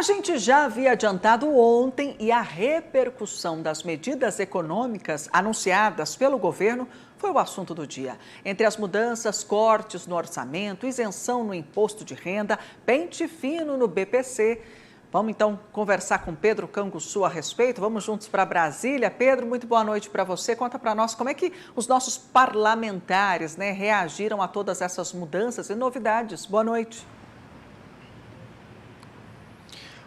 a gente já havia adiantado ontem e a repercussão das medidas econômicas anunciadas pelo governo foi o assunto do dia. Entre as mudanças, cortes no orçamento, isenção no imposto de renda, pente fino no BPC. Vamos então conversar com Pedro Canguçu a respeito. Vamos juntos para Brasília. Pedro, muito boa noite para você. Conta para nós como é que os nossos parlamentares, reagiram a todas essas mudanças e novidades. Boa noite.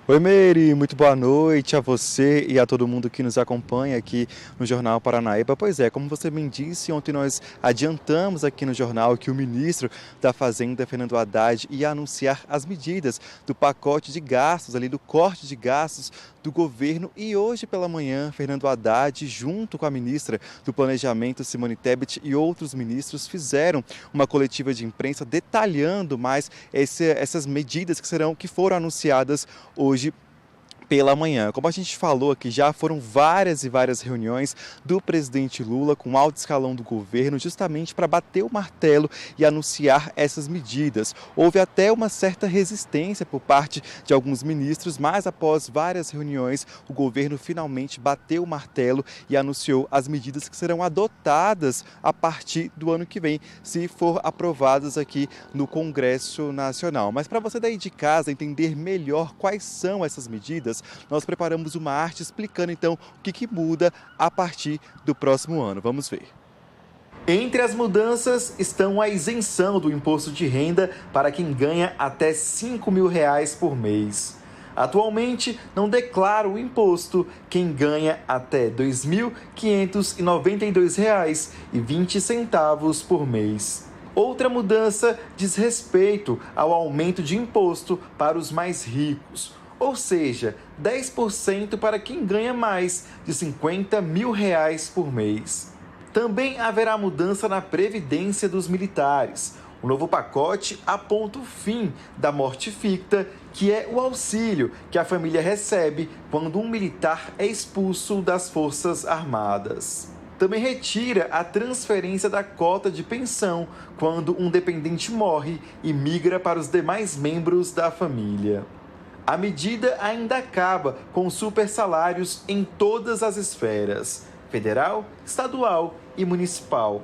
Oi, Meire, muito boa noite a você e a todo mundo que nos acompanha aqui no Jornal Paranaíba. Pois é, como você me disse, ontem nós adiantamos aqui no jornal que o ministro da Fazenda, Fernando Haddad, ia anunciar as medidas do pacote de gastos, do corte de gastos do governo. E hoje pela manhã, Fernando Haddad, junto com a ministra do Planejamento, Simone Tebet, e outros ministros fizeram uma coletiva de imprensa detalhando mais essas medidas que foram anunciadas hoje pela manhã. Como a gente falou aqui, já foram várias e várias reuniões do presidente Lula com o alto escalão do governo, justamente para bater o martelo e anunciar essas medidas. Houve até uma certa resistência por parte de alguns ministros, mas após várias reuniões, o governo finalmente bateu o martelo e anunciou as medidas que serão adotadas a partir do ano que vem, se for aprovadas aqui no Congresso Nacional. Mas para você daí de casa entender melhor quais são essas medidas, nós preparamos uma arte explicando então o que muda a partir do próximo ano. Vamos ver. Entre as mudanças estão a isenção do imposto de renda para quem ganha até R$ 5.000 por mês. Atualmente, não declara o imposto quem ganha até R$ 2.592,20 por mês. Outra mudança diz respeito ao aumento de imposto para os mais ricos, ou seja, 10% para quem ganha mais de R$ 50.000 por mês. Também haverá mudança na previdência dos militares. O novo pacote aponta o fim da morte ficta, que é o auxílio que a família recebe quando um militar é expulso das Forças Armadas. Também retira a transferência da cota de pensão quando um dependente morre e migra para os demais membros da família. A medida ainda acaba com super salários em todas as esferas, federal, estadual e municipal.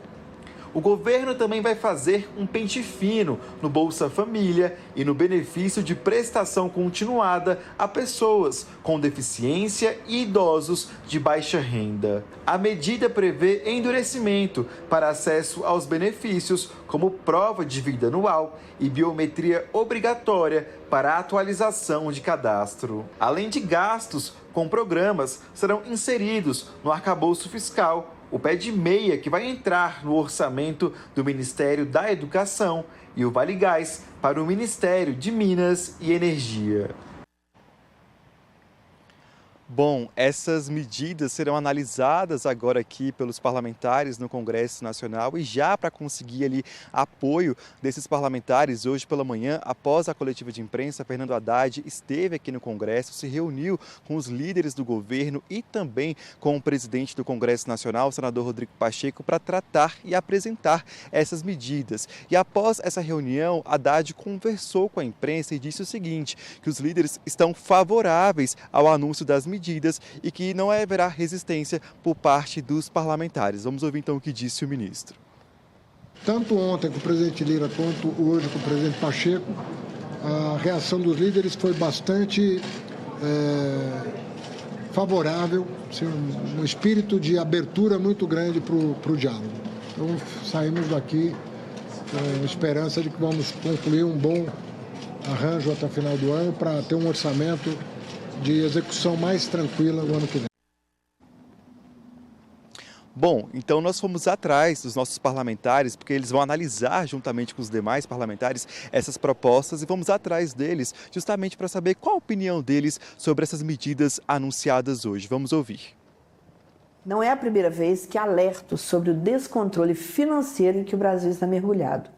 O governo também vai fazer um pente fino no Bolsa Família e no benefício de prestação continuada a pessoas com deficiência e idosos de baixa renda. A medida prevê endurecimento para acesso aos benefícios, como prova de vida anual e biometria obrigatória para a atualização de cadastro. Além de gastos com programas, serão inseridos no arcabouço fiscal o pé de meia que vai entrar no orçamento do Ministério da Educação e o Vale Gás para o Ministério de Minas e Energia. Bom, essas medidas serão analisadas agora aqui pelos parlamentares no Congresso Nacional e já para conseguir ali apoio desses parlamentares, hoje pela manhã, após a coletiva de imprensa, Fernando Haddad esteve aqui no Congresso, se reuniu com os líderes do governo e também com o presidente do Congresso Nacional, o senador Rodrigo Pacheco, para tratar e apresentar essas medidas. E após essa reunião, Haddad conversou com a imprensa e disse o seguinte, que os líderes estão favoráveis ao anúncio das medidas e que não haverá resistência por parte dos parlamentares. Vamos ouvir então o que disse o ministro. Tanto ontem com o presidente Lira quanto hoje com o presidente Pacheco, a reação dos líderes foi bastante favorável, assim, um espírito de abertura muito grande para o diálogo. Então saímos daqui com esperança de que vamos concluir um bom arranjo até o final do ano para ter um orçamento de execução mais tranquila no ano que vem. Bom, então nós fomos atrás dos nossos parlamentares, porque eles vão analisar juntamente com os demais parlamentares essas propostas e vamos atrás deles justamente para saber qual a opinião deles sobre essas medidas anunciadas hoje. Vamos ouvir. Não é a primeira vez que alerto sobre o descontrole financeiro em que o Brasil está mergulhado,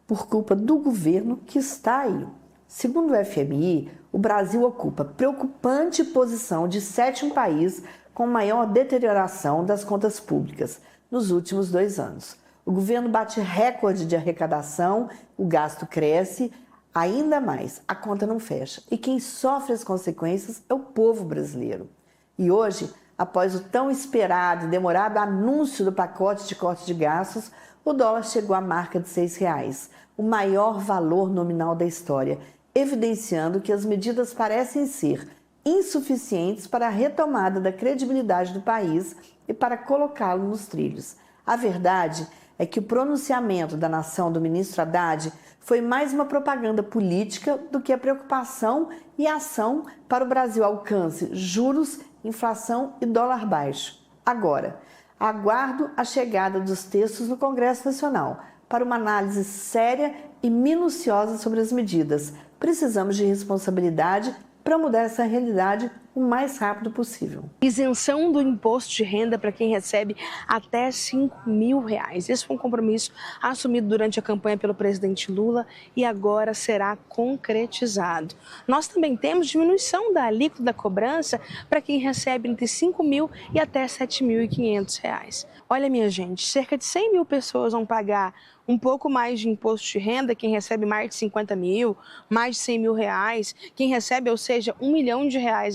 por culpa do governo que está aí. Segundo o FMI, o Brasil ocupa preocupante posição de 7º país com maior deterioração das contas públicas nos últimos 2 anos. O governo bate recorde de arrecadação, o gasto cresce, Ainda mais, a conta não fecha e quem sofre as consequências é o povo brasileiro. E hoje, após o tão esperado e demorado anúncio do pacote de corte de gastos, o dólar chegou à marca de R$ 6, o maior valor nominal da história, evidenciando que as medidas parecem ser insuficientes para a retomada da credibilidade do país e para colocá-lo nos trilhos. A verdade é que o pronunciamento da nação do ministro Haddad foi mais uma propaganda política do que a preocupação e ação para o Brasil alcance juros, inflação e dólar baixo. Agora, aguardo a chegada dos textos no Congresso Nacional para uma análise séria e minuciosa sobre as medidas. Precisamos de responsabilidade para mudar essa realidade o mais rápido possível. Isenção do imposto de renda para quem recebe até R$ 5.000. Esse foi um compromisso assumido durante a campanha pelo presidente Lula e agora será concretizado. Nós também temos diminuição da alíquota da cobrança para quem recebe entre R$ 5.000 e até R$ 7.500. Olha, minha gente, cerca de 100 mil pessoas vão pagar um pouco mais de imposto de renda, quem recebe mais de 50 mil, mais de 100 mil reais, quem recebe, ou seja, R$ 1 milhão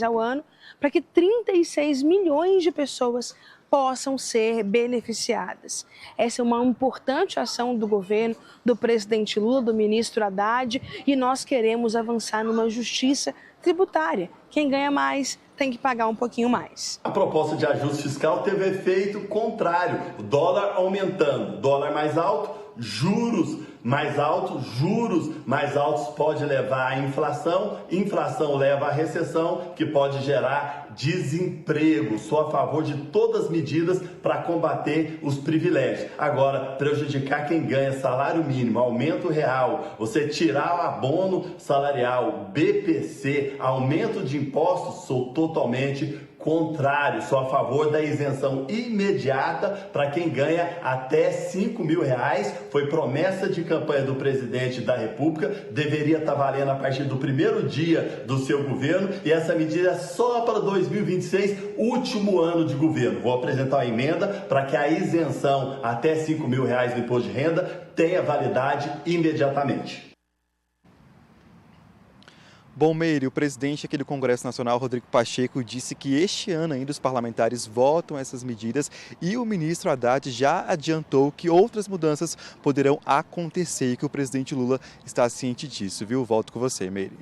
ao ano, para que 36 milhões de pessoas possam ser beneficiadas. Essa é uma importante ação do governo, do presidente Lula, do ministro Haddad, e nós queremos avançar numa justiça tributária. Quem ganha mais tem que pagar um pouquinho mais. A proposta de ajuste fiscal teve efeito contrário, o dólar aumentando, dólar mais alto, juros mais altos pode levar à inflação, inflação leva à recessão, que pode gerar desemprego. Sou a favor de todas as medidas para combater os privilégios. Agora, prejudicar quem ganha salário mínimo, aumento real, você tirar o abono salarial, BPC, aumento de impostos, sou totalmente contrário, sou a favor da isenção imediata para quem ganha até R$ 5.000. Foi promessa de campanha do presidente da República, deveria estar valendo a partir do primeiro dia do seu governo e essa medida é só para 2026, último ano de governo. Vou apresentar uma emenda para que a isenção até R$ 5.000 do imposto de renda tenha validade imediatamente. Bom, Meire, o presidente aqui do Congresso Nacional, Rodrigo Pacheco, disse que este ano ainda os parlamentares votam essas medidas e o ministro Haddad já adiantou que outras mudanças poderão acontecer e que o presidente Lula está ciente disso, viu? Volto com você, Meire.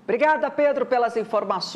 Obrigada, Pedro, pelas informações.